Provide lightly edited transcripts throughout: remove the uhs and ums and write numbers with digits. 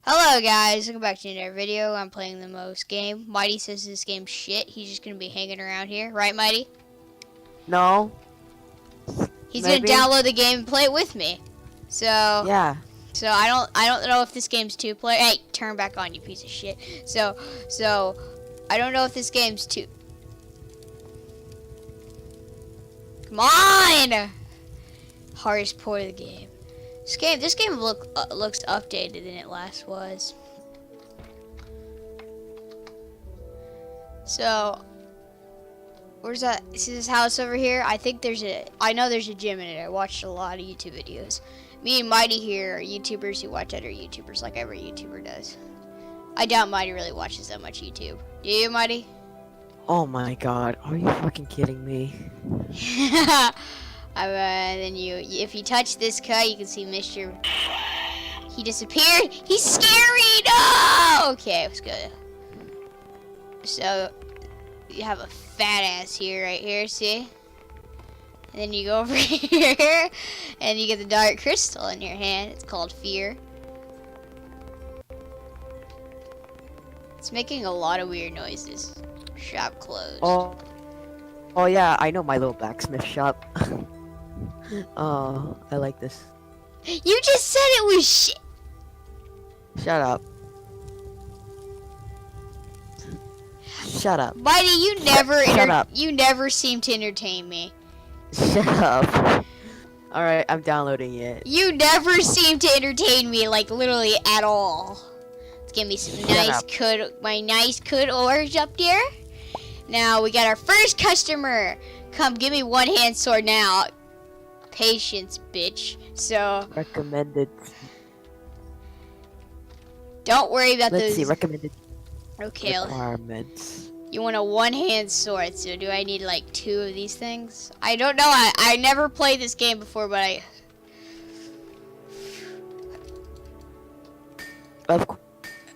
Hello guys, welcome back to another video. I'm playing the most game. Mighty says this game's shit. He's just gonna be hanging around here, right, Mighty? No. He's Maybe. gonna download the game and play it with me. So Yeah. So I don't know if this game's two-player. Hey, turn back on, you piece of shit. So I don't know if this game's two. Come on! Hardest part of the game. This game looks updated than it last was. So, where's that? See this house over here? I know there's a gym in it. I watched a lot of YouTube videos. Me and Mighty here are YouTubers who watch other YouTubers like every YouTuber does. I doubt Mighty really watches that much YouTube. Do you, Mighty? Oh my god. Are you fucking kidding me? Then if you touch this cut, you can see Mr. He disappeared. He's scary. No. Okay, it was good. So you have a fat ass here, right here. See? And then you go over here, and you get the dark crystal in your hand. It's called fear. It's making a lot of weird noises. Shop closed. Oh yeah, I know my little blacksmith shop. Oh, I like this. You just said it was shit. Shut up. Shut up. Mighty, Shut up. you never seem to entertain me. Shut up. Alright, I'm downloading it. You never seem to entertain me, like literally at all. Let's give me some my nice good orange up there. Now we got our first customer. Come, give me one hand sword now. Patience, bitch. So Recommended. don't worry about Let's those. see, recommended Okay. requirements. You want a one-hand sword, so do I need like two of these things? I don't know. I never played this game before, but I. Of course,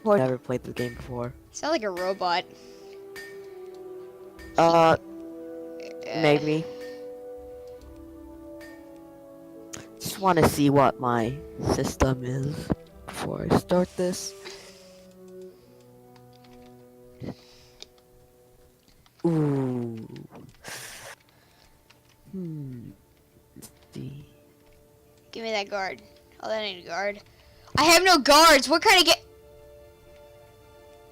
I never played the game before. Sound like a robot. Maybe. Just want to see what my system is before I start this. Ooh. Let's see. Give me that guard. Oh, that ain't a guard. I have no guards. What kind of get?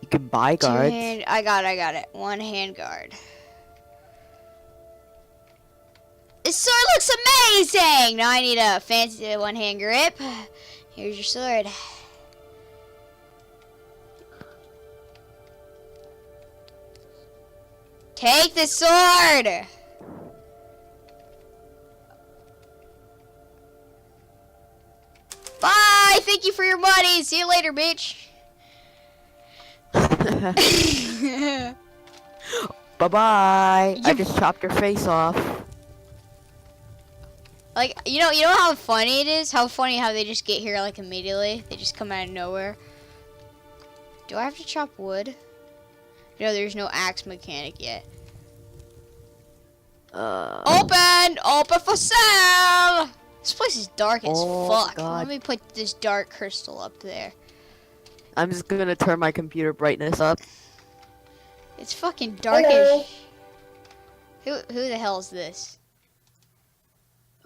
You can buy guards. I got it. One hand guard. This sword looks amazing. Now I need a fancy one hand grip. Here's your sword. Take the sword. Bye. Thank you for your money. See you later, bitch. Bye-bye. I just chopped your face off. Like, you know how funny it is? How funny how they just get here like immediately? They just come out of nowhere. Do I have to chop wood? No, there's no axe mechanic yet. Open for sale! This place is dark as fuck. God. Let me put this dark crystal up there. I'm just gonna turn my computer brightness up. It's fucking dark as... Who the hell is this?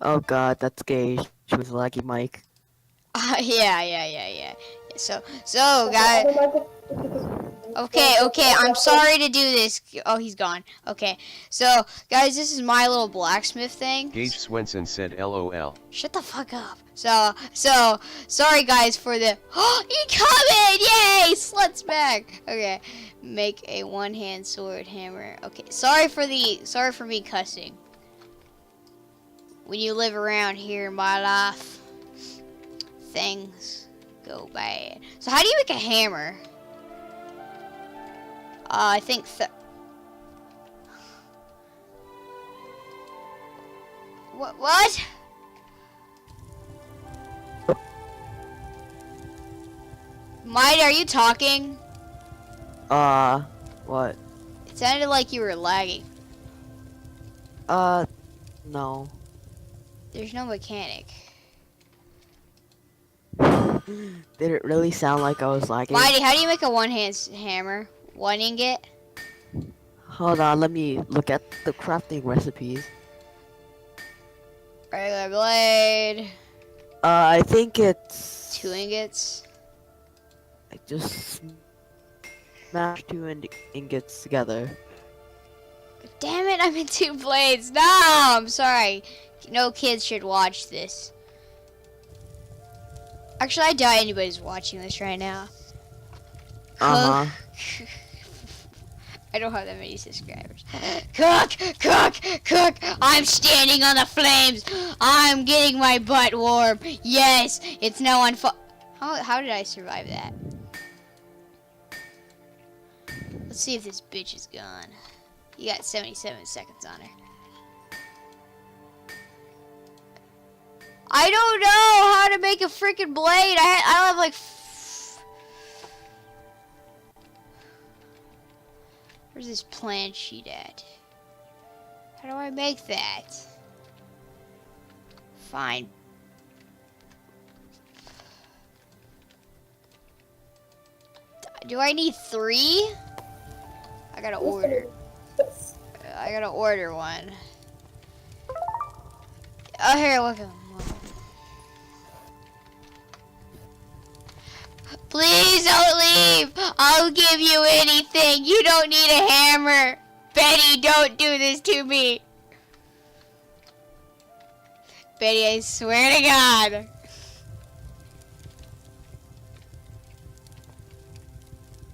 Oh god, that's gay. She was a laggy mic. Yeah. So guys. Okay, I'm sorry to do this. Oh, he's gone. Okay, so guys, this is my little blacksmith thing. Gage Swenson said LOL. Shut the fuck up. So sorry guys for the. Oh, he coming! Yay, sluts back. Okay, make a one-hand sword hammer. Okay, sorry for me cussing. When you live around here in my life, things go bad. So how do you make a hammer? I think What? Mighty, are you talking? What? It sounded like you were lagging. No. There's no mechanic. Did it really sound like I was lagging? Mighty, how do you make a one-hand hammer? One ingot? Hold on, let me look at the crafting recipes. Regular blade. I think it's... 2 ingots. I just smashed two ingots together. Damn it, I'm in 2 blades. No, I'm sorry. No kids should watch this. Actually, I doubt anybody's watching this right now. Uh-huh. I don't have that many subscribers. Cook, cook, cook. I'm standing on the flames. I'm getting my butt warm. Yes, it's now on fire. How did I survive that? Let's see if this bitch is gone. You got 77 seconds on her. I don't know how to make a freaking blade. I don't have like... Where's this plan sheet at? How do I make that? Fine. Do I need 3? I gotta order. I gotta order one. Oh, here, look at them. Please don't leave. I'll give you anything. You don't need a hammer. Betty, don't do this to me. Betty, I swear to God.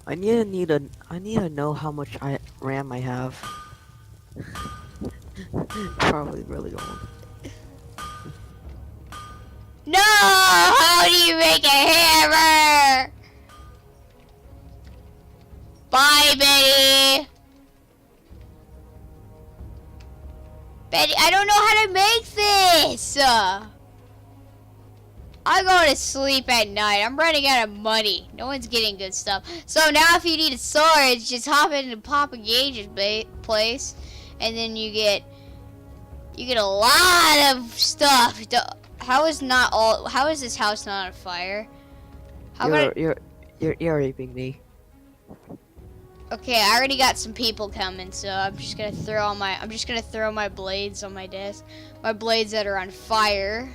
I need to know how much RAM I have. Probably really old. No! How do you make a hammer? Bye, Betty. Betty, I don't know how to make this. I go to sleep at night. I'm running out of money. No one's getting good stuff. So now if you need a sword, just hop into Papa Gage's place, and then you get a lot of stuff. How is this house not on fire? You're ear-raping me. Okay, I already got some people coming, so I'm just gonna throw my blades on my desk. My blades that are on fire.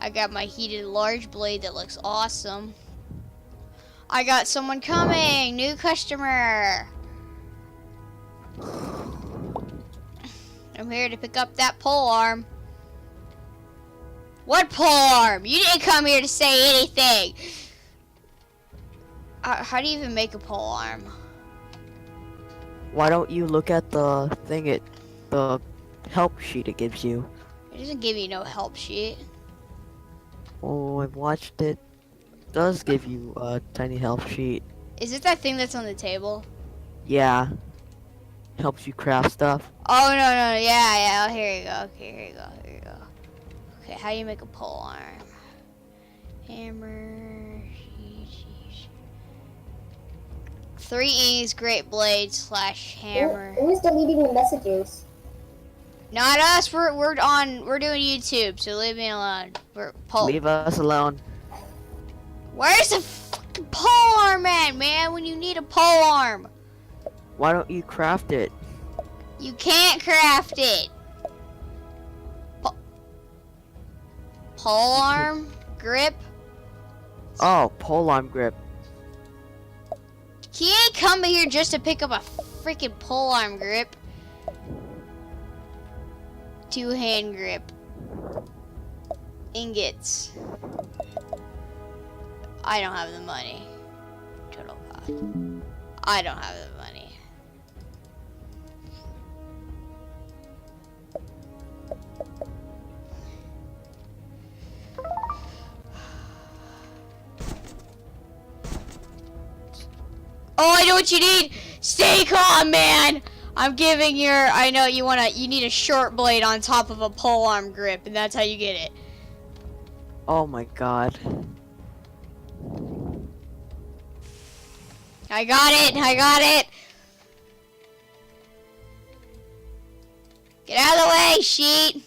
I got my heated large blade that looks awesome. I got someone coming, new customer. I'm here to pick up that pole arm. What pole arm? You didn't come here to say anything. How do you even make a pole arm? Why don't you look at the the help sheet it gives you? It doesn't give you no help sheet. Oh, I've watched it. It does give you a tiny help sheet. Is it that thing that's on the table? Yeah. Helps you craft stuff. Oh, no, yeah. Oh, here you go. Okay, here you go. Okay, how do you make a pole arm? Hammer. 3 E's, great blade / hammer. Who's deleting the messages? Not us. We're doing YouTube, so leave me alone. Leave us alone. Where's the fucking pole arm at, man? When you need a pole arm. Why don't you craft it? You can't craft it. Pole arm grip. Oh, pole arm grip. He ain't coming here just to pick up a freaking pole arm grip. 2-hand grip. Ingots. I don't have the money. Total cost. I don't have the money. Oh, I know what you need. Stay calm, man. I'm giving I know you need a short blade on top of a pole arm grip, and that's how you get it. Oh my god. I got it. Get out of the way, sheet.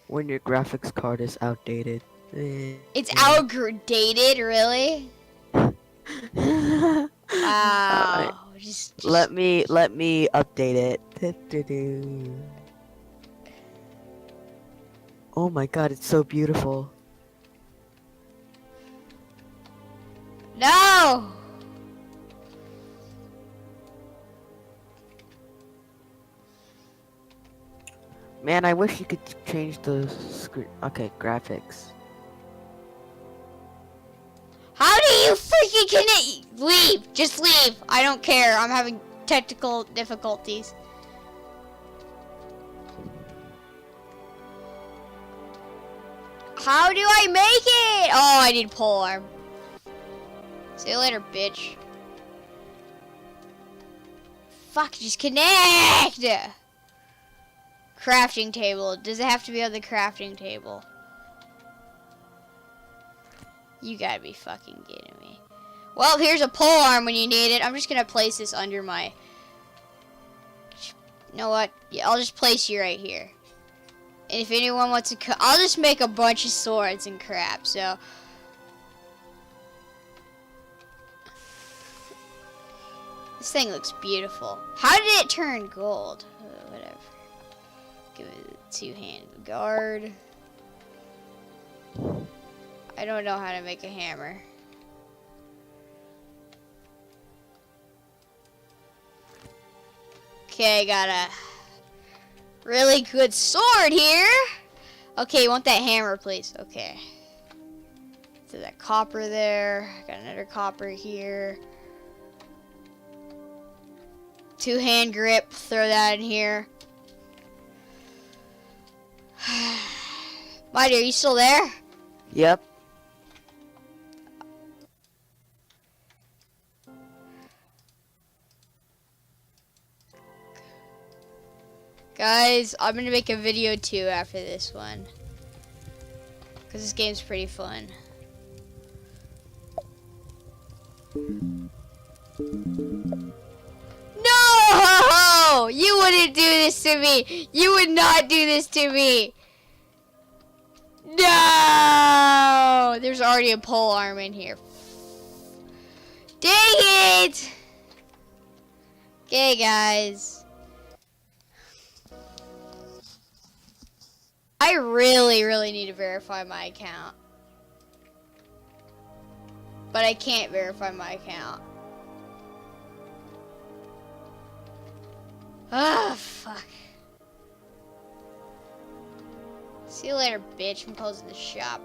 When your graphics card is outdated, It's outdated, really? Wow. Just Let me update it. Do-do-do. Oh my god, it's so beautiful. No! Man, I wish you could change the screen. Okay, graphics. How do you freaking connect? Leave! Just leave! I don't care. I'm having technical difficulties. How do I make it? Oh, I need pole arm. See you later, bitch. Fuck, just connect! Crafting table. Does it have to be on the crafting table? You gotta be fucking kidding me. Well, here's a pole arm when you need it. I'm just gonna place this under my... You know what? Yeah, I'll just place you right here. And if anyone wants to... I'll just make a bunch of swords and crap, so... This thing looks beautiful. How did it turn gold? Whatever. Give it a two-hand guard. I don't know how to make a hammer. Okay, got a really good sword here. Okay, you want that hammer, please? Okay. So that copper there. Got another copper here. Two-hand grip. Throw that in here. Mighty, are you still there? Yep. Guys, I'm gonna make a video too after this one. Because this game's pretty fun. No! You wouldn't do this to me! You would not do this to me! No! There's already a pole arm in here. Dang it! Okay, guys. I really need to verify my account. But I can't verify my account. Ah, fuck. See you later, bitch. I'm closing the shop.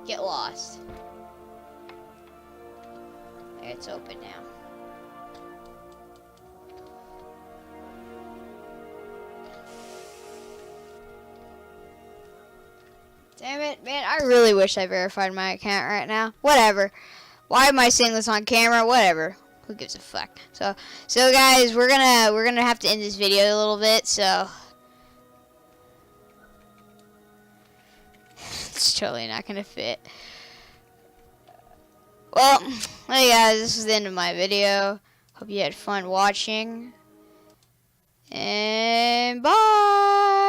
Get lost. There, it's open now. Damn it, man. I really wish I verified my account right now. Whatever. Why am I saying this on camera? Whatever. Who gives a fuck? So guys, we're gonna have to end this video a little bit, so it's totally not gonna fit. Well, hey guys, this is the end of my video. Hope you had fun watching. And bye!